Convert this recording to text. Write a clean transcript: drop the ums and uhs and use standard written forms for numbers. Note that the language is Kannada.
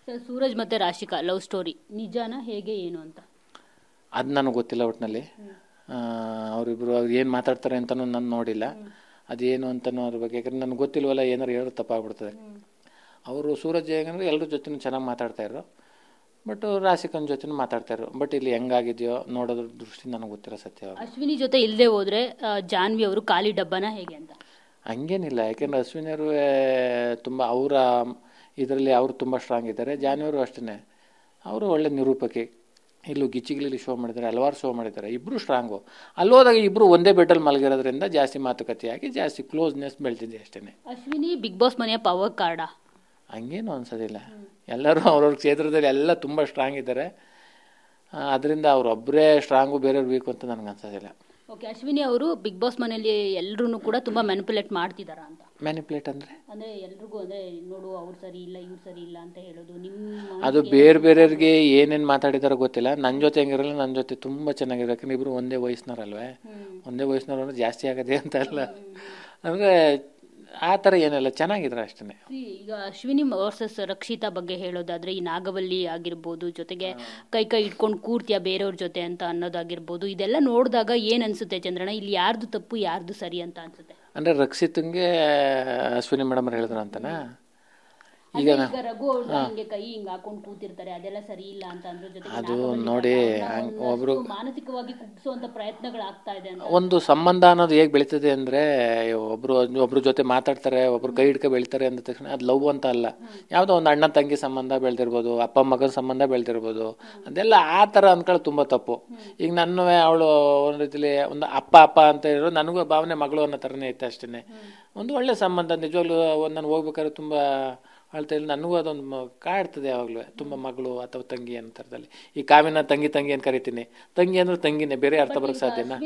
ಸರ್, ಸೂರಜ್ ಮತ್ತೆ ರಾಶಿಕಾ ಲವ್ ಸ್ಟೋರಿ ನಿಜಾನ ಹೇಗೆ ಏನು ಅಂತ? ಅದು ನನಗೆ ಗೊತ್ತಿಲ್ಲ ಒಟ್ಟಿನಲ್ಲಿ. ಅವರಿಬ್ಬರು ಅವ್ರು ಏನು ಮಾತಾಡ್ತಾರೆ ಅಂತಲೂ ನಾನು ನೋಡಿಲ್ಲ. ಅದೇನು ಅಂತನೂ ಅದ್ರ ಬಗ್ಗೆ, ಯಾಕಂದ್ರೆ ನನಗೆ ಗೊತ್ತಿಲ್ವಲ್ಲ, ಏನಾರು ಹೇಳೋದು ತಪ್ಪಾಗ್ಬಿಡ್ತದೆ. ಅವರು ಸೂರಜ್ ಹೇಗಂದ್ರೆ ಎಲ್ಲರ ಜೊತೆನೂ ಚೆನ್ನಾಗಿ ಮಾತಾಡ್ತಾಯಿದ್ರು, ಬಟ್ ರಾಶಿಕನ ಜೊತೆನೂ ಮಾತಾಡ್ತಾಯಿದ್ರು. ಬಟ್ ಇಲ್ಲಿ ಹೆಂಗಾಗಿದೆಯೋ ನೋಡೋದ್ರ ದೃಷ್ಟಿ ನನಗೆ ಗೊತ್ತಿಲ್ಲ ಸತ್ಯ. ಅಶ್ವಿನಿ ಜೊತೆ ಇಲ್ಲದೆ ಹೋದ್ರೆ ಜಾನ್ವಿ ಅವರು ಖಾಲಿ ಡಬ್ಬನ ಹೇಗೆ ಅಂತ? ಹಂಗೇನಿಲ್ಲ, ಯಾಕೆಂದ್ರೆ ಅಶ್ವಿನಿಯವರು ತುಂಬ ಅವರ ಇದರಲ್ಲಿ ಅವರು ತುಂಬ ಸ್ಟ್ರಾಂಗ್ ಇದ್ದಾರೆ. ಜಾನ್ವಿಯವರು ಅಷ್ಟೇ, ಅವರು ಒಳ್ಳೆ ನಿರೂಪಕಿ. ಇಲ್ಲೂ ಗಿಚ್ಚಿಗಿಲಿ ಶೋ ಮಾಡಿದ್ದಾರೆ, ಹಲವಾರು ಶೋ ಮಾಡಿದ್ದಾರೆ. ಇಬ್ಬರು ಸ್ಟ್ರಾಂಗು. ಅಲ್ಲಿ ಹೋದಾಗ ಇಬ್ಬರು ಒಂದೇ ಬೆಡ್ಡಲ್ಲಿ ಮಲಗಿರೋದ್ರಿಂದ ಜಾಸ್ತಿ ಮಾತುಕತೆಯಾಗಿ ಜಾಸ್ತಿ ಕ್ಲೋಸ್ನೆಸ್ ಬೆಳೆದಿದೆ ಅಷ್ಟೇ. ಅಶ್ವಿನಿ ಬಿಗ್ ಬಾಸ್ ಮನೆಯ ಪವರ್ ಕಾರ್ಡಾ? ಹಂಗೇನು ಅನ್ಸೋದಿಲ್ಲ. ಎಲ್ಲರೂ ಅವ್ರವ್ರ ಕ್ಷೇತ್ರದಲ್ಲಿ ಎಲ್ಲ ತುಂಬ ಸ್ಟ್ರಾಂಗ್ ಇದ್ದಾರೆ. ಅದರಿಂದ ಅವರೊಬ್ಬರೇ ಸ್ಟ್ರಾಂಗು, ಬೇರೆಯವ್ರು ವೀಕು ಅಂತ ನನಗೆ ಅನ್ಸೋದಿಲ್ಲ. ಓಕೆ, ಅಶ್ವಿನಿ ಅವರು ಬಿಗ್ ಬಾಸ್ ಮನೆಯಲ್ಲಿ ಎಲ್ಲರೂ ಕೂಡ ತುಂಬ ಮ್ಯಾನಿಪುಲೇಟ್ ಮಾಡ್ತಿದ್ದಾರಾ ಅಂತ? ಮ್ಯಾನಿಪುಲೇಟ್ ಅಂದರೆ ಎಲ್ರಿಗೂ ನೋಡು ಅವ್ರು ಸರಿ ಇಲ್ಲ ಇವ್ರು ಸರಿ ಇಲ್ಲ ಅಂತ ಹೇಳೋದು, ಅದು ಬೇರೆಯವ್ರಿಗೆ ಏನೇನು ಮಾತಾಡಿದಾರೋ ಗೊತ್ತಿಲ್ಲ. ನನ್ನ ಜೊತೆ ಹೆಂಗಿರಲ್ಲ, ನನ್ನ ಜೊತೆ ತುಂಬ ಚೆನ್ನಾಗಿರೋ, ಯಾಕಂದ್ರೆ ಇಬ್ಬರು ಒಂದೇ ವಯಸ್ಸಿನವರಲ್ವೇ. ಒಂದೇ ವಯಸ್ಸಿನವ್ರು ಅಂದರೆ ಜಾಸ್ತಿ ಆಗದೆ ಅಂತ ಅಲ್ಲ, ಅಂದರೆ ಆ ಥರ ಏನಿಲ್ಲ, ಚೆನ್ನಾಗಿದ್ರೆ ಅಷ್ಟೇ. ಈಗ ಅಶ್ವಿನಿ ವರ್ಸಸ್ ರಕ್ಷಿತಾ ಬಗ್ಗೆ ಹೇಳೋದಾದ್ರೆ, ಈ ನಾಗವಲ್ಲಿ ಆಗಿರ್ಬೋದು, ಜೊತೆಗೆ ಕೈ ಇಟ್ಕೊಂಡು ಕೂರ್ತಿಯ ಬೇರೆಯವ್ರ ಜೊತೆ ಅಂತ ಅನ್ನೋದಾಗಿರ್ಬೋದು, ಇದೆಲ್ಲ ನೋಡಿದಾಗ ಏನ್ ಅನ್ಸುತ್ತೆ ಚಂದ್ರಣ್ಣ, ಇಲ್ಲಿ ಯಾರ್ದು ತಪ್ಪು ಯಾರ್ದು ಸರಿ ಅಂತ ಅನ್ಸುತ್ತೆ? ಅಂದರೆ ರಕ್ಷಿತಂಗೆ ಅಶ್ವಿನಿ ಮೇಡಮ್ ಹೇಳಿದ್ರು ಅಂತನಾ? ಈಗ ರಘು ಅವ್ರನ್ನ ಹಿಂಗೆ ಕೈ ಹಿಂಗೆ ಹಾಕೊಂಡು ಕೂತಿರ್ತಾರೆ, ಅದೆಲ್ಲ ಸರಿ ಇಲ್ಲ ಅಂತ ಅಂದ್ರ ಜೊತೆಗೆ ಅದು ನೋಡಿ, ಒಬ್ರು ಮಾನಸಿಕವಾಗಿ ಕುಗ್ಗಿಸುವಂತ ಪ್ರಯತ್ನಗಳಾಗ್ತಾ ಇದೆ ಅಂತ. ಒಂದು ಸಂಬಂಧ ಅನ್ನೋದು ಹೇಗೆ ಬೆಳೀತದೆ ಅಂದರೆ, ಒಬ್ರ ಜೊತೆ ಮಾತಾಡ್ತಾರೆ, ಒಬ್ರು ಕೈ ಹಿಡ್ಕೊ ಬೆಳಿತಾರೆ ಅಂದ ತಕ್ಷಣ ಅದು ಲವ್ ಅಂತ ಅಲ್ಲ. ಯಾವುದೋ ಒಂದು ಅಣ್ಣ ತಂಗಿ ಸಂಬಂಧ ಬೆಳೆದಿರ್ಬೋದು, ಅಪ್ಪ ಮಗನ ಸಂಬಂಧ ಬೆಳೆದಿರ್ಬೋದು, ಅದೆಲ್ಲ ಆ ಥರ ಅಂದ್ಕೊಳ್ಳೋದು ತುಂಬ ತಪ್ಪು. ಈಗ ನನ್ನ ಅವಳು ಒಂದು ರೀತಿಲಿ ಒಂದು ಅಪ್ಪ ಅಂತ ಇರೋ, ನನಗೂ ಭಾವನೆ ಮಗಳು ಅನ್ನೋ ಥರನೇ ಐತೆ ಅಷ್ಟೇ. ಒಂದು ಒಳ್ಳೆ ಸಂಬಂಧ ನಿಜವಾಗ್ಲೂ. ನಾನು ಹೋಗ್ಬೇಕಾದ್ರೆ ತುಂಬ ಅಳ್ತಾ ಇಲ್ಲ, ನನಗೂ ಅದೊಂದು ಕಾಡ್ತದೆ ಯಾವಾಗಲೂ, ತುಂಬ ಮಗಳು ಅಥವಾ ತಂಗಿ ಅನ್ನೋ ಥರದಲ್ಲಿ. ಈ ಕಾವ್ಯನ ತಂಗಿ ಅಂತ ಕರಿತೀನಿ, ತಂಗಿ ಅಂದ್ರೆ ತಂಗಿನೇ, ಬೇರೆ ಅರ್ಥ ಬರೋಕ್ಕೆ ಸಾಧ್ಯನಾ?